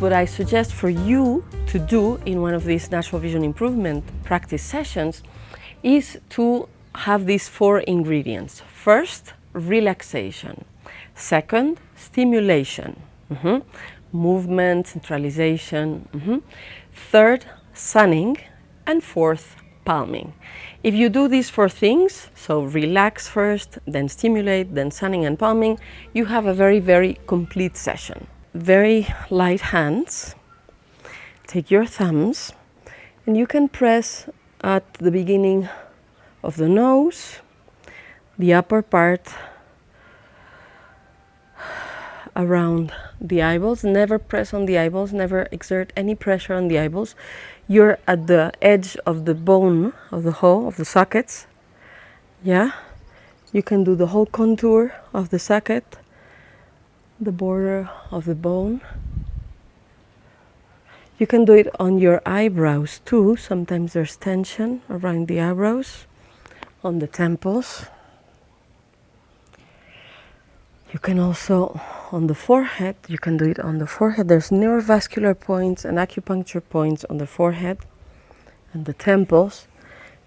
What I suggest for you to do in one of these natural vision improvement practice sessions is to have these 4 ingredients. First, relaxation. Second, stimulation. Movement, centralization. Third, sunning. And fourth, palming. If you do these 4 things, so relax first, then stimulate, then sunning and palming, you have a very, very complete session. Very light hands. Take your thumbs and you can press at the beginning of the nose, the upper part around the eyeballs. Never press on the eyeballs, never exert any pressure on the eyeballs. You're at the edge of the bone, of the hole, of the sockets. Yeah, you can do the whole contour of the socket, the border of the bone. You can do it on your eyebrows too. Sometimes there's tension around the eyebrows, on the temples. You can also, on the forehead, you can do it on the forehead. There's neurovascular points and acupuncture points on the forehead and the temples.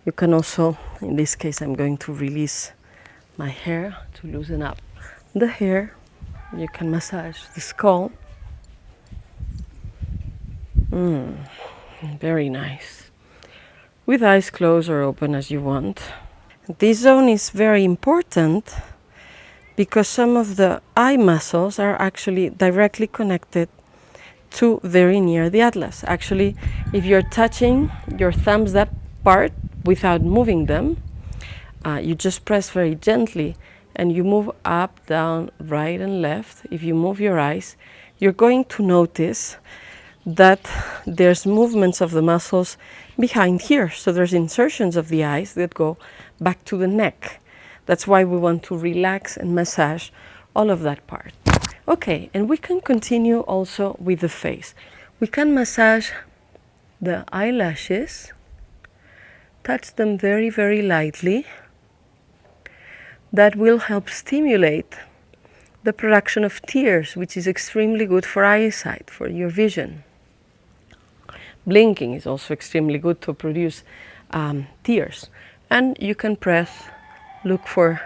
You can also, in this case, I'm going to release my hair to loosen up the hair. You can massage the skull. Very nice. With eyes closed or open as you want. This zone is very important because some of the eye muscles are actually directly connected to very near the atlas. Actually, if you're touching your thumbs, that part, without moving them, you just press very gently and you move up, down, right and left. If you move your eyes, you're going to notice that there's movements of the muscles behind here. So there's insertions of the eyes that go back to the neck. That's why we want to relax and massage all of that part. Okay, and we can continue also with the face. We can massage the eyelashes, touch them very, very lightly. That will help stimulate the production of tears, which is extremely good for eyesight, for your vision. Blinking is also extremely good to produce tears. And you can press, look for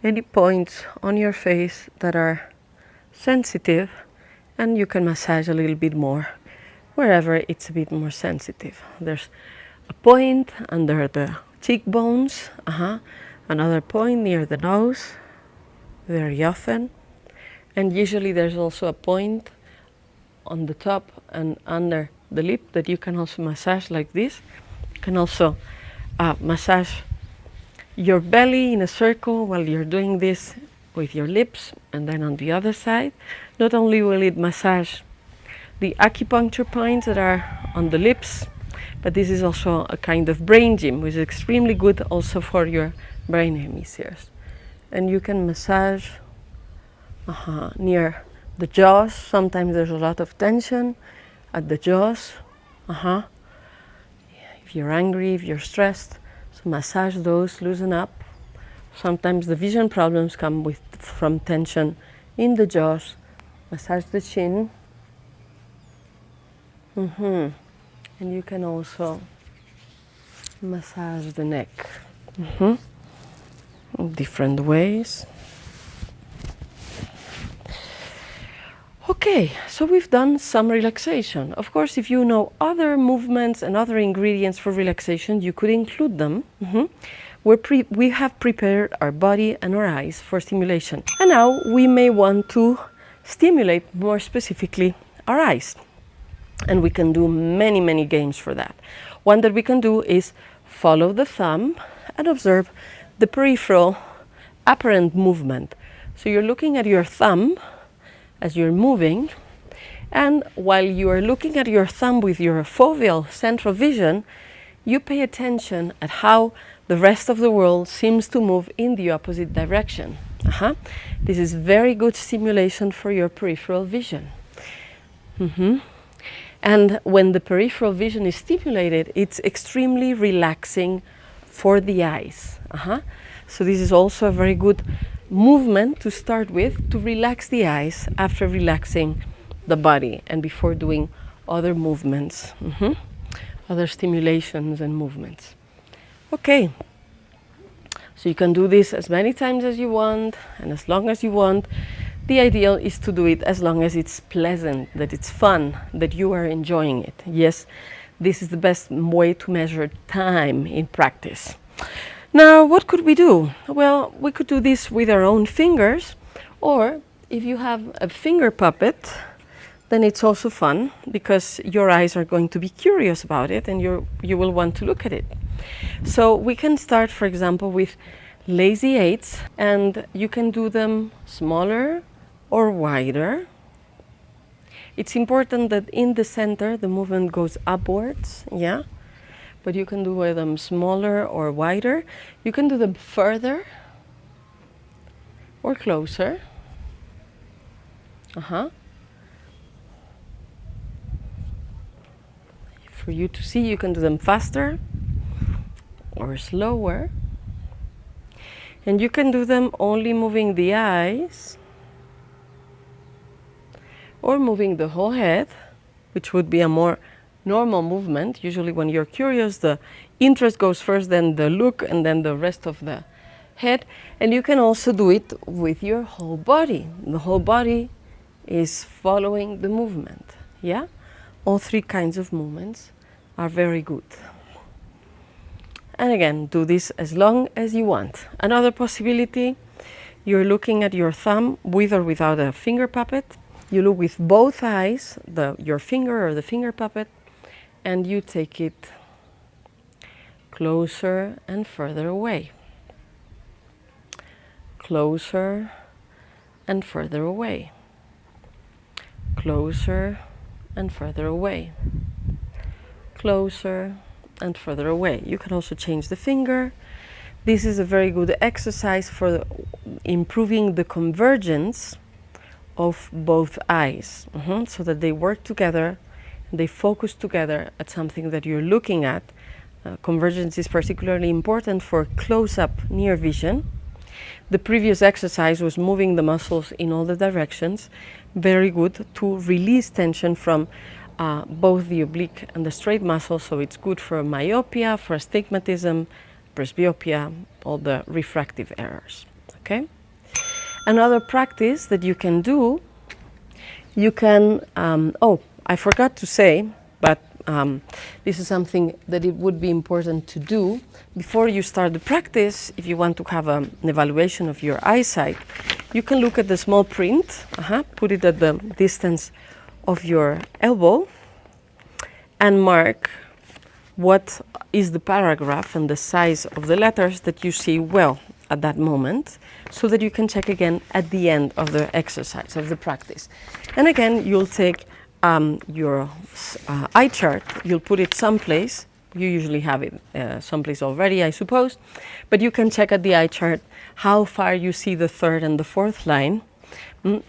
any points on your face that are sensitive, and you can massage a little bit more wherever it's a bit more sensitive. There's a point under the cheekbones, another point near the nose, very often. And usually there's also a point on the top and under the lip that you can also massage like this. You can also massage your belly in a circle while you're doing this with your lips, and then on the other side. Not only will it massage the acupuncture points that are on the lips, but this is also a kind of brain gym, which is extremely good also for your brain hemispheres. And you can massage near the jaws. Sometimes there's a lot of tension at the jaws. If you're angry, if you're stressed, so massage those, loosen up. Sometimes the vision problems come from tension in the jaws. Massage the chin. And you can also massage the neck. In different ways. Okay, so we've done some relaxation. Of course, if you know other movements and other ingredients for relaxation, you could include them. We have prepared our body and our eyes for stimulation. And now we may want to stimulate more specifically our eyes. And we can do many, many games for that. One that we can do is follow the thumb and observe the peripheral apparent movement. So you're looking at your thumb as you're moving, and while you are looking at your thumb with your foveal central vision, you pay attention at how the rest of the world seems to move in the opposite direction. This is very good stimulation for your peripheral vision. And when the peripheral vision is stimulated, it's extremely relaxing for the eyes. So this is also a very good movement to start with to relax the eyes after relaxing the body and before doing other movements, other stimulations and movements. Okay, so you can do this as many times as you want and as long as you want. The ideal is to do it as long as it's pleasant, that it's fun, that you are enjoying it. Yes, this is the best way to measure time in practice. Now, what could we do? Well, we could do this with our own fingers, or if you have a finger puppet, then it's also fun because your eyes are going to be curious about it and you will want to look at it. So we can start, for example, with lazy 8s, and you can do them smaller or wider. It's important that in the center the movement goes upwards, yeah? But you can do them smaller or wider. You can do them further or closer. For you to see, you can do them faster or slower. And you can do them only moving the eyes or moving the whole head, which would be a more normal movement. Usually when you're curious, the interest goes first, then the look, and then the rest of the head. And you can also do it with your whole body. The whole body is following the movement, yeah? All three kinds of movements are very good. And again, do this as long as you want. Another possibility, you're looking at your thumb with or without a finger puppet. You look with both eyes, your finger or the finger puppet, and you take it closer and further away. Closer and further away. Closer and further away. Closer and further away. You can also change the finger. This is a very good exercise for improving the convergence of both eyes, so that they work together, they focus together at something that you're looking at. Convergence is particularly important for close-up near vision. The previous exercise was moving the muscles in all the directions. Very good to release tension from both the oblique and the straight muscles, so it's good for myopia, for astigmatism, presbyopia, all the refractive errors. Okay? Another practice that you can do, you can, I forgot to say, but this is something that it would be important to do before you start the practice. If you want to have an evaluation of your eyesight, you can look at the small print, put it at the distance of your elbow and mark what is the paragraph and the size of the letters that you see well at that moment, so that you can check again at the end of the exercise, of the practice. And again, you'll take your eye chart, you'll put it someplace. You usually have it someplace already, I suppose, but you can check at the eye chart how far you see the third and the fourth line,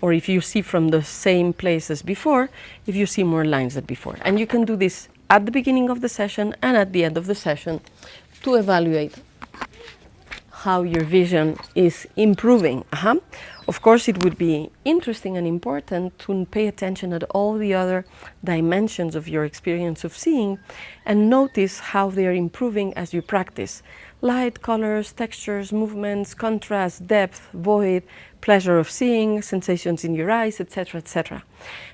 or if you see from the same place as before, if you see more lines than before. And you can do this at the beginning of the session and at the end of the session to evaluate how your vision is improving. Of course, it would be interesting and important to pay attention at all the other dimensions of your experience of seeing and notice how they are improving as you practice. Light, colors, textures, movements, contrast, depth, void, pleasure of seeing, sensations in your eyes, etc., etc.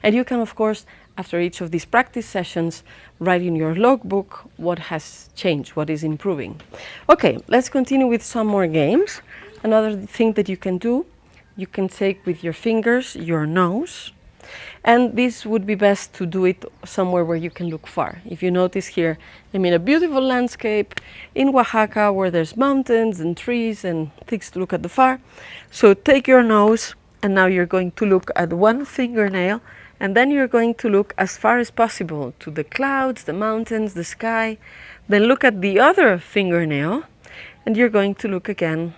And you can, of course, after each of these practice sessions, write in your logbook what has changed, what is improving. Okay, let's continue with some more games. Another thing that you can do, you can take with your fingers your nose, and this would be best to do it somewhere where you can look far. If you notice here, I'm in a beautiful landscape in Oaxaca where there's mountains and trees and things to look at the far. So take your nose, and now you're going to look at one fingernail, and then you're going to look as far as possible to the clouds, the mountains, the sky. Then look at the other fingernail, and you're going to look again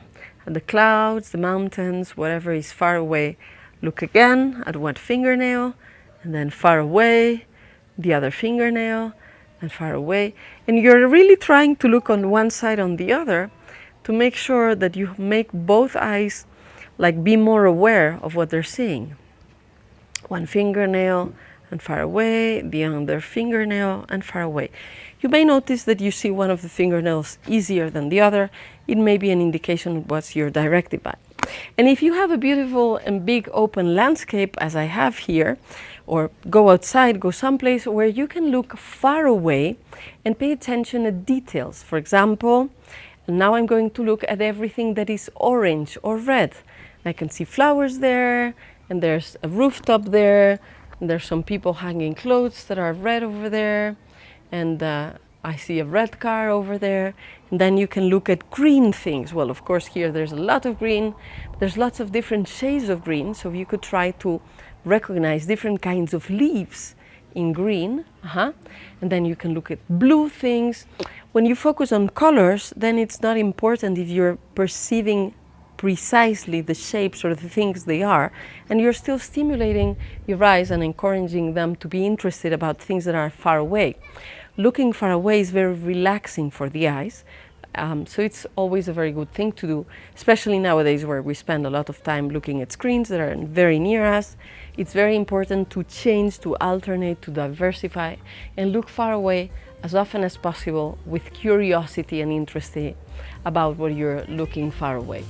at the clouds, the mountains, whatever is far away. Look again at one fingernail, and then far away, the other fingernail, and far away. And you're really trying to look on one side on the other to make sure that you make both eyes like be more aware of what they're seeing. One fingernail and far away, the other fingernail and far away. You may notice that you see one of the fingernails easier than the other. It may be an indication of what you're directed by. And if you have a beautiful and big open landscape, as I have here, or go outside, go someplace where you can look far away and pay attention to details. For example, now I'm going to look at everything that is orange or red. I can see flowers there, and there's a rooftop there, and there's some people hanging clothes that are red over there, and I see a red car over there. And then you can look at green things. Well, of course, here there's a lot of green. There's lots of different shades of green, so you could try to recognize different kinds of leaves in green. And then you can look at blue things. When you focus on colors, then it's not important if you're perceiving precisely the shapes or the things they are, and you're still stimulating your eyes and encouraging them to be interested about things that are far away. Looking far away is very relaxing for the eyes, so it's always a very good thing to do, especially nowadays where we spend a lot of time looking at screens that are very near us. It's very important to change, to alternate, to diversify, and look far away as often as possible with curiosity and interest about what you're looking far away.